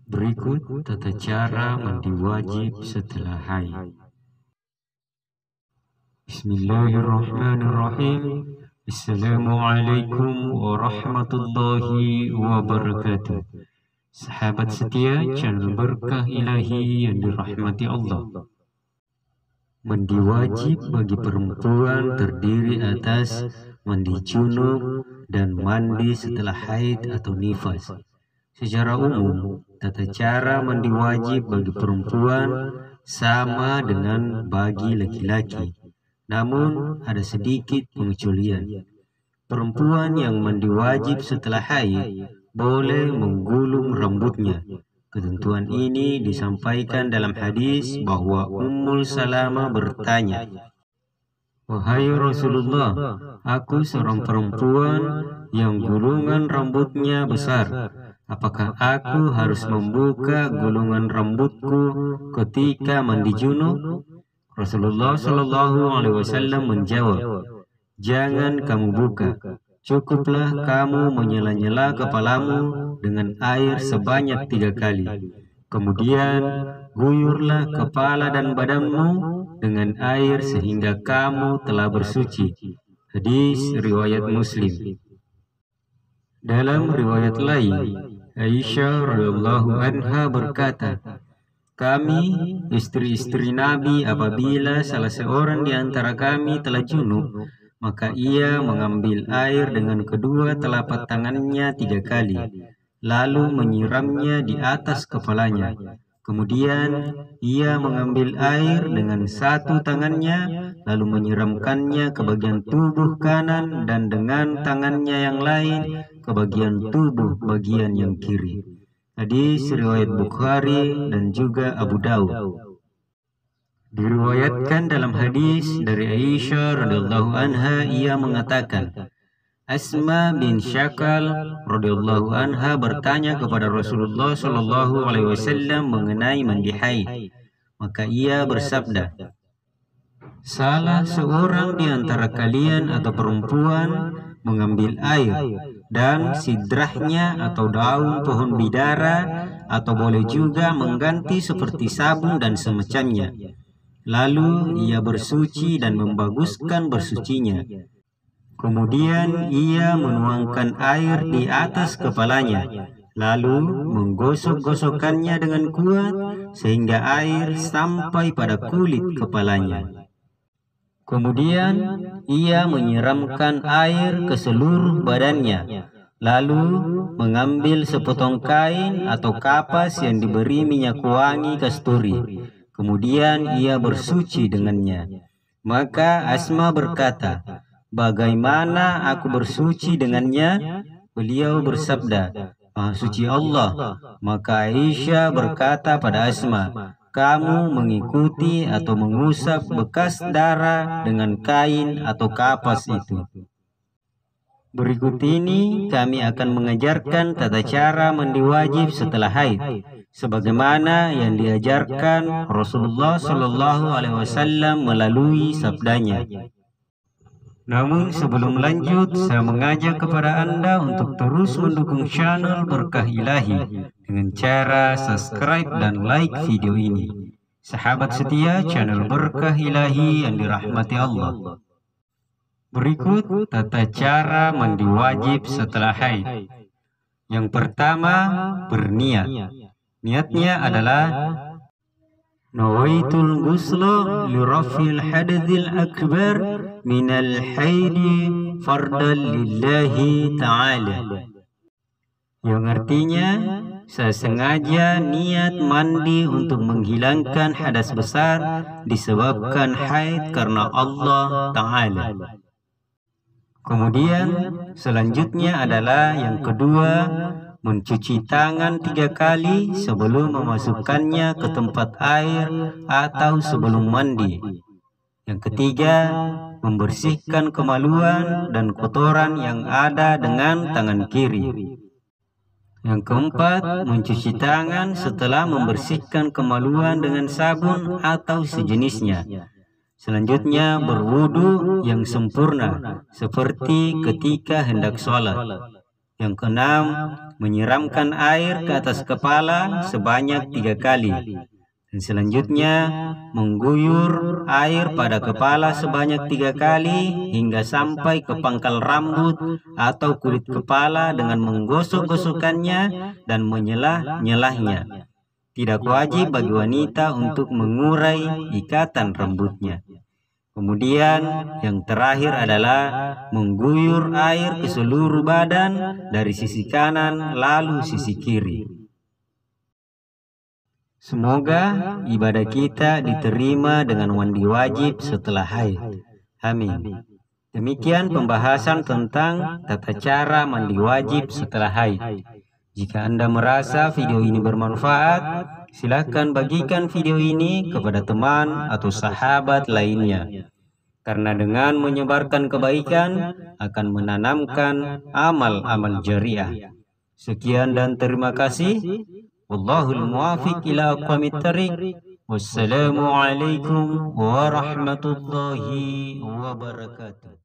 Berikut tata cara mandi wajib setelah haid. Bismillahirrahmanirrahim. Assalamualaikum warahmatullahi wabarakatuh. Sahabat setia channel Berkah Ilahi yang dirahmati Allah. Mandi wajib bagi perempuan terdiri atas mandi junub dan mandi setelah haid atau nifas. Secara umum, tata cara mandi wajib bagi perempuan sama dengan bagi laki-laki. Namun, ada sedikit pengecualian. Perempuan yang mandi wajib setelah haid boleh menggulung rambutnya. Ketentuan ini disampaikan dalam hadis bahwa Ummul Salamah bertanya, "Wahai Rasulullah, aku seorang perempuan yang gulungan rambutnya besar. Apakah aku harus membuka gulungan rambutku ketika mandi junub?" Rasulullah Shallallahu Alaihi Wasallam menjawab, "Jangan kamu buka. Cukuplah kamu menyela-nyela kepalamu dengan air sebanyak 3 kali. Kemudian guyurlah kepala dan badanmu dengan air sehingga kamu telah bersuci." Hadis riwayat Muslim. Dalam riwayat lain, Aisyah radhiyallahu anha berkata, "Kami, istri-istri Nabi, apabila salah seorang di antara kami telah junub, maka ia mengambil air dengan kedua telapak tangannya 3 kali, lalu menyiramnya di atas kepalanya. Kemudian ia mengambil air dengan satu tangannya, lalu menyiramkannya ke bagian tubuh kanan dan dengan tangannya yang lain ke bagian tubuh bagian yang kiri." Hadis riwayat Bukhari dan juga Abu Daud. Diriwayatkan dalam hadis dari Aisyah radhiyallahu anha, ia mengatakan, Asma bin Syakal radhiyallahu anha bertanya kepada Rasulullah Shallallahu Alaihi Wasallam mengenai mandi haid. Maka ia bersabda, "Salah seorang di antara kalian atau perempuan mengambil air dan sidrahnya atau daun pohon bidara, atau boleh juga mengganti seperti sabun dan semacamnya. Lalu ia bersuci dan membaguskan bersucinya. Kemudian ia menuangkan air di atas kepalanya, lalu menggosok-gosokkannya dengan kuat sehingga air sampai pada kulit kepalanya. Kemudian ia menyiramkan air ke seluruh badannya, lalu mengambil sepotong kain atau kapas yang diberi minyak wangi kasturi. Kemudian ia bersuci dengannya." Maka Asma berkata, "Bagaimana aku bersuci dengannya?" Beliau bersabda, "Maha suci Allah." Maka Aisyah berkata pada Asma, "Kamu mengikuti atau mengusap bekas darah dengan kain atau kapas itu." Berikut ini kami akan mengajarkan tata cara mandi wajib setelah haid, sebagaimana yang diajarkan Rasulullah Shallallahu Alaihi Wasallam melalui sabdanya. Namun sebelum lanjut, saya mengajak kepada Anda untuk terus mendukung channel Berkah Ilahi dengan cara subscribe dan like video ini. Sahabat setia channel Berkah Ilahi yang dirahmati Allah. Berikut tata cara mandi wajib setelah haid. Yang pertama, berniat. Niatnya adalah Nawaitul ghusla li raf'il hadadzil akbar minal haidi fardan lillahi ta'ala. Yang artinya, saya sengaja niat mandi untuk menghilangkan hadas besar disebabkan haid karena Allah Ta'ala. Kemudian selanjutnya adalah yang kedua, mencuci tangan 3 kali sebelum memasukkannya ke tempat air atau sebelum mandi. Yang ketiga, membersihkan kemaluan dan kotoran yang ada dengan tangan kiri. Yang keempat, mencuci tangan setelah membersihkan kemaluan dengan sabun atau sejenisnya. Selanjutnya berwudu yang sempurna seperti ketika hendak sholat. Yang keenam, menyiramkan air ke atas kepala sebanyak 3 kali. Dan selanjutnya, mengguyur air pada kepala sebanyak 3 kali hingga sampai ke pangkal rambut atau kulit kepala dengan menggosok-gosokkannya dan menyelah-nyelahnya. Tidak wajib bagi wanita untuk mengurai ikatan rambutnya. Kemudian yang terakhir adalah mengguyur air ke seluruh badan dari sisi kanan lalu sisi kiri. Semoga ibadah kita diterima dengan mandi wajib setelah haid. Amin. Demikian pembahasan tentang tata cara mandi wajib setelah haid. Jika Anda merasa video ini bermanfaat, silakan bagikan video ini kepada teman atau sahabat lainnya. Karena dengan menyebarkan kebaikan akan menanamkan amal-amal jariah. Sekian dan terima kasih. Wallahul muwafiq ila aqwamit thariq. Wassalamualaikum warahmatullahi wabarakatuh.